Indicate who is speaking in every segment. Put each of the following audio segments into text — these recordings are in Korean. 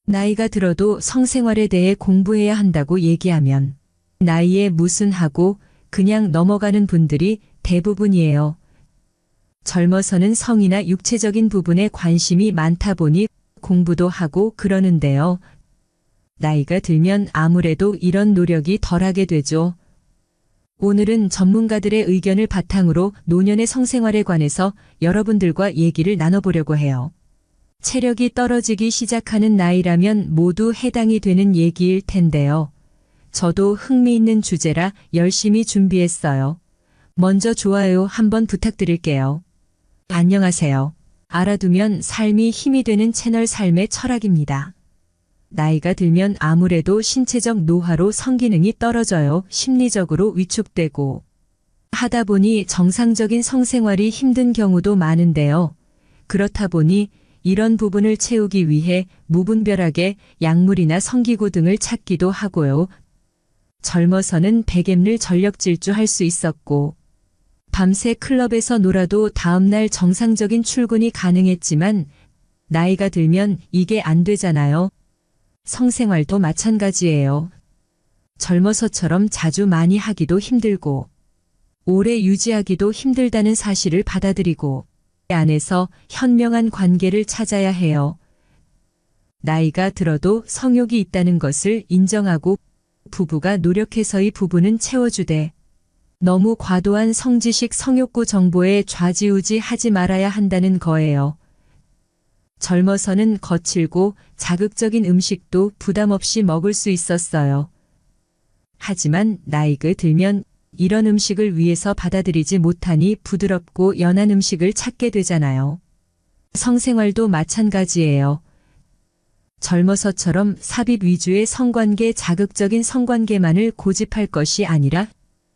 Speaker 1: 나이가 들어도 성생활에 대해 공부해야 한다고 얘기하면 나이에 무슨 하고 그냥 넘어가는 분들이 대부분이에요. 젊어서는 성이나 육체적인 부분에 관심이 많다 보니 공부도 하고 그러는데요. 나이가 들면 아무래도 이런 노력이 덜하게 되죠. 오늘은 전문가들의 의견을 바탕으로 노년의 성생활에 관해서 여러분들과 얘기를 나눠보려고 해요. 체력이 떨어지기 시작하는 나이라면 모두 해당이 되는 얘기일 텐데요. 저도 흥미있는 주제라 열심히 준비했어요. 먼저 좋아요 한번 부탁드릴게요. 안녕하세요. 알아두면 삶이 힘이 되는 채널 삶의 철학입니다. 나이가 들면 아무래도 신체적 노화로 성기능이 떨어져요. 심리적으로 위축되고 하다 보니 정상적인 성생활이 힘든 경우도 많은데요. 그렇다 보니 이런 부분을 채우기 위해 무분별하게 약물이나 성기구 등을 찾기도 하고요. 젊어서는 백엠를 전력 질주할 수 있었고 밤새 클럽에서 놀아도 다음날 정상적인 출근이 가능했지만 나이가 들면 이게 안 되잖아요. 성생활도 마찬가지예요. 젊어서처럼 자주 많이 하기도 힘들고 오래 유지하기도 힘들다는 사실을 받아들이고 이 안에서 현명한 관계를 찾아야 해요. 나이가 들어도 성욕이 있다는 것을 인정하고 부부가 노력해서의 부부는 채워주되 너무 과도한 성지식 성욕구 정보에 좌지우지하지 말아야 한다는 거예요. 젊어서는 거칠고 자극적인 음식도 부담 없이 먹을 수 있었어요. 하지만 나이가 들면 이런 음식을 위해서 받아들이지 못하니 부드럽고 연한 음식을 찾게 되잖아요. 성생활도 마찬가지예요. 젊어서처럼 삽입 위주의 성관계 자극적인 성관계만을 고집할 것이 아니라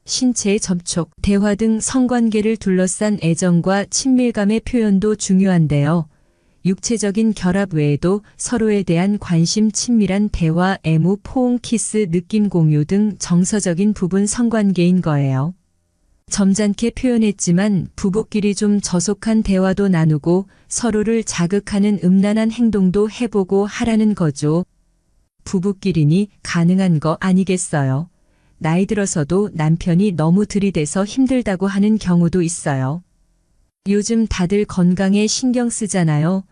Speaker 1: 신체의 접촉, 대화 등 성관계를 둘러싼 애정과 친밀감의 표현도 중요한데요. 육체적인 결합 외에도 서로에 대한 관심, 친밀한 대화, 애무, 포옹, 키스, 느낌 공유 등 정서적인 부분 성관계인 거예요. 점잖게 표현했지만 부부끼리 좀 저속한 대화도 나누고 서로를 자극하는 음란한 행동도 해보고 하라는 거죠. 부부끼리니 가능한 거 아니겠어요? 나이 들어서도 남편이 너무 들이대서 힘들다고 하는 경우도 있어요. 요즘 다들 건강에 신경 쓰잖아요.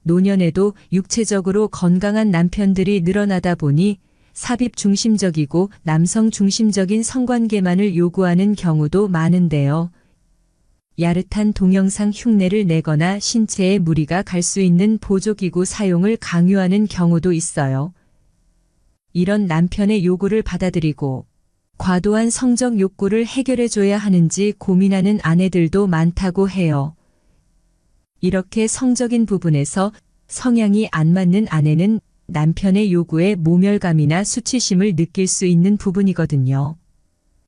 Speaker 1: 노년에도 육체적으로 건강한 남편들이 늘어나다 보니 삽입 중심적이고 남성 중심적인 성관계만을 요구하는 경우도 많은데요. 야릇한 동영상 흉내를 내거나 신체에 무리가 갈 수 있는 보조기구 사용을 강요하는 경우도 있어요. 이런 남편의 요구를 받아들이고 과도한 성적 욕구를 해결해줘야 하는지 고민하는 아내들도 많다고 해요. 이렇게 성적인 부분에서 성향이 안 맞는 아내는 남편의 요구에 모멸감이나 수치심을 느낄 수 있는 부분이거든요.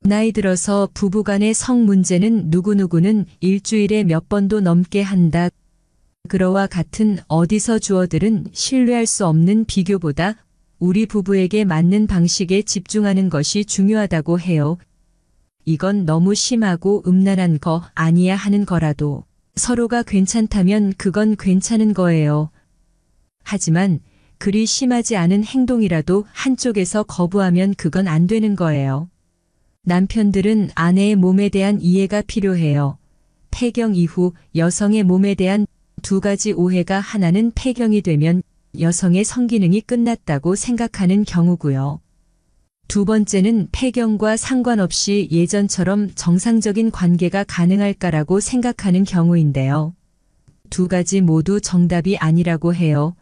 Speaker 1: 나이 들어서 부부간의 성 문제는 누구누구는 일주일에 몇 번도 넘게 한다. 그러와 같은 어디서 주어들은 신뢰할 수 없는 비교보다 우리 부부에게 맞는 방식에 집중하는 것이 중요하다고 해요. 이건 너무 심하고 음란한 거 아니야 하는 거라도 서로가 괜찮다면 그건 괜찮은 거예요. 하지만 그리 심하지 않은 행동이라도 한쪽에서 거부하면 그건 안 되는 거예요. 남편들은 아내의 몸에 대한 이해가 필요해요. 폐경 이후 여성의 몸에 대한 두 가지 오해가 하나는 폐경이 되면 여성의 성기능이 끝났다고 생각하는 경우고요. 두 번째는 폐경과 상관없이 예전처럼 정상적인 관계가 가능할까라고 생각하는 경우인데요. 두 가지 모두 정답이 아니라고 해요.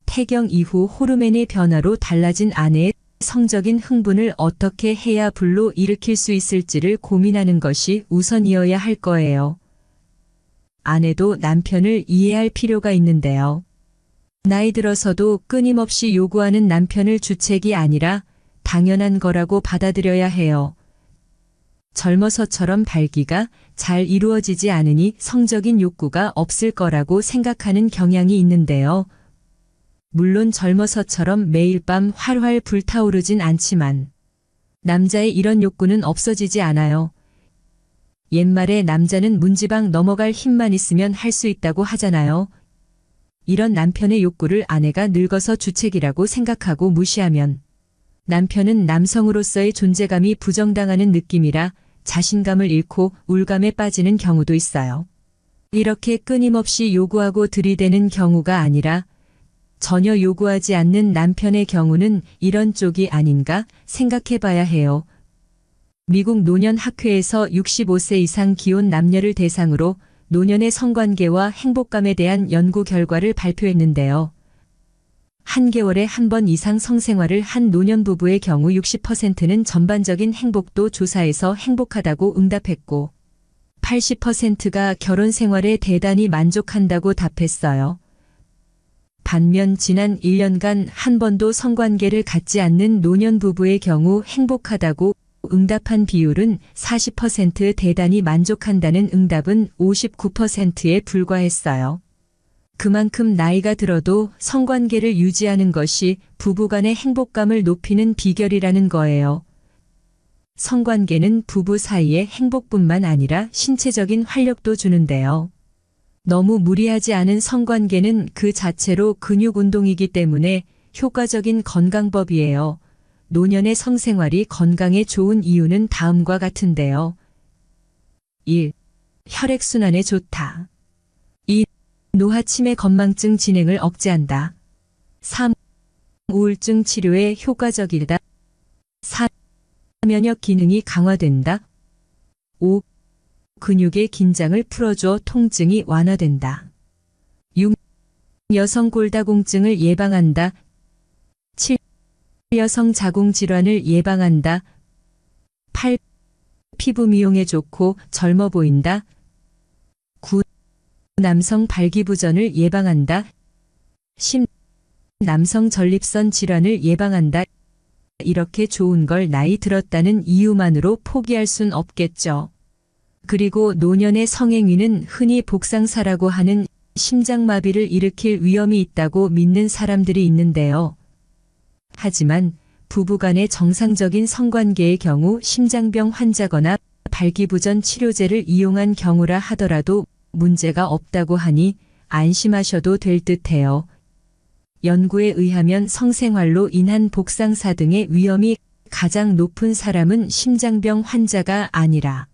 Speaker 1: 폐경 이후 호르몬의 변화로 달라진 아내의 성적인 흥분을 어떻게 해야 불로 일으킬 수 있을지를 고민하는 것이 우선이어야 할 거예요. 아내도 남편을 이해할 필요가 있는데요. 나이 들어서도 끊임없이 요구하는 남편을 주책이 아니라 당연한 거라고 받아들여야 해요. 젊어서처럼 발기가 잘 이루어지지 않으니 성적인 욕구가 없을 거라고 생각하는 경향이 있는데요. 물론 젊어서처럼 매일 밤 활활 불타오르진 않지만 남자의 이런 욕구는 없어지지 않아요. 옛말에 남자는 문지방 넘어갈 힘만 있으면 할 수 있다고 하잖아요. 이런 남편의 욕구를 아내가 늙어서 주책이라고 생각하고 무시하면 남편은 남성으로서의 존재감이 부정당하는 느낌이라 자신감을 잃고 울감에 빠지는 경우도 있어요. 이렇게 끊임없이 요구하고 들이대는 경우가 아니라 전혀 요구하지 않는 남편의 경우는 이런 쪽이 아닌가 생각해 봐야 해요. 미국 노년학회에서 65세 이상 기혼 남녀를 대상으로 노년의 성관계와 행복감에 대한 연구 결과를 발표했는데요. 한 개월에 한 번 이상 성생활을 한 노년 부부의 경우 60%는 전반적인 행복도 조사에서 행복하다고 응답했고 80%가 결혼 생활에 대단히 만족한다고 답했어요. 반면 지난 1년간 한 번도 성관계를 갖지 않는 노년 부부의 경우 행복하다고 응답한 비율은 40%, 대단히 만족한다는 응답은 59%에 불과했어요. 그만큼 나이가 들어도 성관계를 유지하는 것이 부부간의 행복감을 높이는 비결이라는 거예요. 성관계는 부부 사이의 행복뿐만 아니라 신체적인 활력도 주는데요. 너무 무리하지 않은 성관계는 그 자체로 근육 운동이기 때문에 효과적인 건강법이에요. 노년의 성생활이 건강에 좋은 이유는 다음과 같은데요. 1. 혈액순환에 좋다. 2. 노화 치매 건망증 진행을 억제한다. 3. 우울증 치료에 효과적이다. 4. 면역 기능이 강화된다. 5. 근육의 긴장을 풀어줘 통증이 완화된다. 6. 여성 골다공증을 예방한다. 7. 여성 자궁 질환을 예방한다. 8. 피부 미용에 좋고 젊어 보인다. 9. 남성 발기부전을 예방한다. 10. 남성 전립선 질환을 예방한다. 이렇게 좋은 걸 나이 들었다는 이유만으로 포기할 순 없겠죠. 그리고 노년의 성행위는 흔히 복상사라고 하는 심장마비를 일으킬 위험이 있다고 믿는 사람들이 있는데요. 하지만 부부간의 정상적인 성관계의 경우 심장병 환자거나 발기부전 치료제를 이용한 경우라 하더라도 문제가 없다고 하니 안심하셔도 될 듯해요. 연구에 의하면 성생활로 인한 복상사 등의 위험이 가장 높은 사람은 심장병 환자가 아니라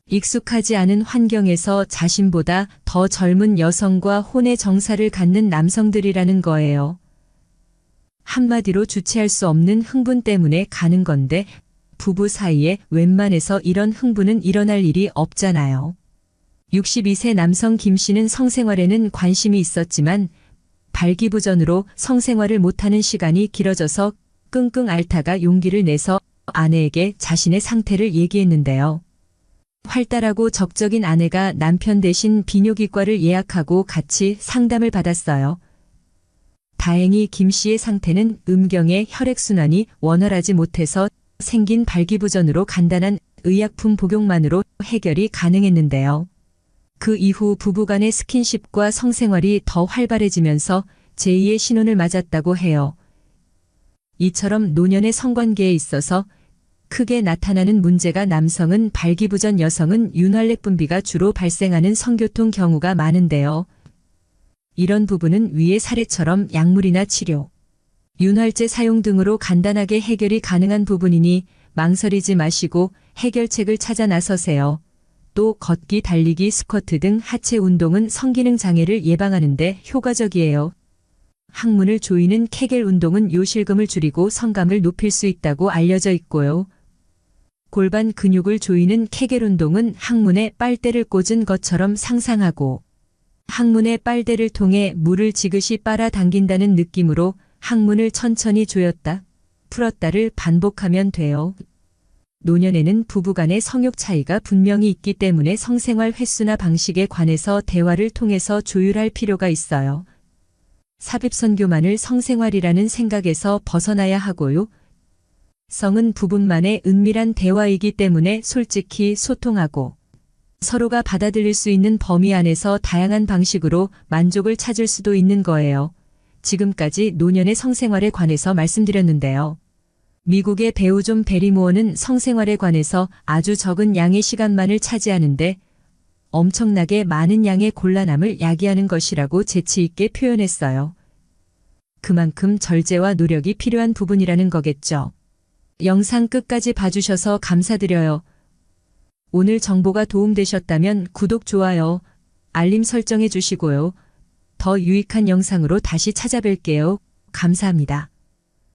Speaker 1: 익숙하지 않은 환경에서 자신보다 더 젊은 여성과 혼의 정사를 갖는 남성들이라는 거예요. 한마디로 주체할 수 없는 흥분 때문에 가는 건데 부부 사이에 웬만해서 이런 흥분은 일어날 일이 없잖아요. 62세 남성 김 씨는 성생활에는 관심이 있었지만 발기부전으로 성생활을 못하는 시간이 길어져서 끙끙 앓다가 용기를 내서 아내에게 자신의 상태를 얘기했는데요. 활달하고 적적인 아내가 남편 대신 비뇨기과를 예약하고 같이 상담을 받았어요. 다행히 김 씨의 상태는 음경의 혈액순환이 원활하지 못해서 생긴 발기부전으로 간단한 의약품 복용만으로 해결이 가능했는데요. 그 이후 부부간의 스킨십과 성생활이 더 활발해지면서 제2의 신혼을 맞았다고 해요. 이처럼 노년의 성관계에 있어서 크게 나타나는 문제가 남성은 발기부전, 여성은 윤활렉 분비가 주로 발생하는 성교통 경우가 많은데요. 이런 부분은 위의 사례처럼 약물이나 치료, 윤활제 사용 등으로 간단하게 해결이 가능한 부분이니 망설이지 마시고 해결책을 찾아 나서세요. 또 걷기, 달리기, 스쿼트 등 하체 운동은 성기능 장애를 예방하는 데 효과적이에요. 항문을 조이는 케겔 운동은 요실금을 줄이고 성감을 높일 수 있다고 알려져 있고요. 골반 근육을 조이는 케겔 운동은 항문에 빨대를 꽂은 것처럼 상상하고 항문의 빨대를 통해 물을 지그시 빨아당긴다는 느낌으로 항문을 천천히 조였다, 풀었다를 반복하면 돼요. 노년에는 부부간의 성욕 차이가 분명히 있기 때문에 성생활 횟수나 방식에 관해서 대화를 통해서 조율할 필요가 있어요. 삽입선교만을 성생활이라는 생각에서 벗어나야 하고요. 성은 부부만의 은밀한 대화이기 때문에 솔직히 소통하고 서로가 받아들일 수 있는 범위 안에서 다양한 방식으로 만족을 찾을 수도 있는 거예요. 지금까지 노년의 성생활에 관해서 말씀드렸는데요. 미국의 배우 존 베리모어는 성생활에 관해서 아주 적은 양의 시간만을 차지하는데 엄청나게 많은 양의 곤란함을 야기하는 것이라고 재치 있게 표현했어요. 그만큼 절제와 노력이 필요한 부분이라는 거겠죠. 영상 끝까지 봐주셔서 감사드려요. 오늘 정보가 도움되셨다면 구독, 좋아요, 알림 설정해 주시고요. 더 유익한 영상으로 다시 찾아뵐게요. 감사합니다.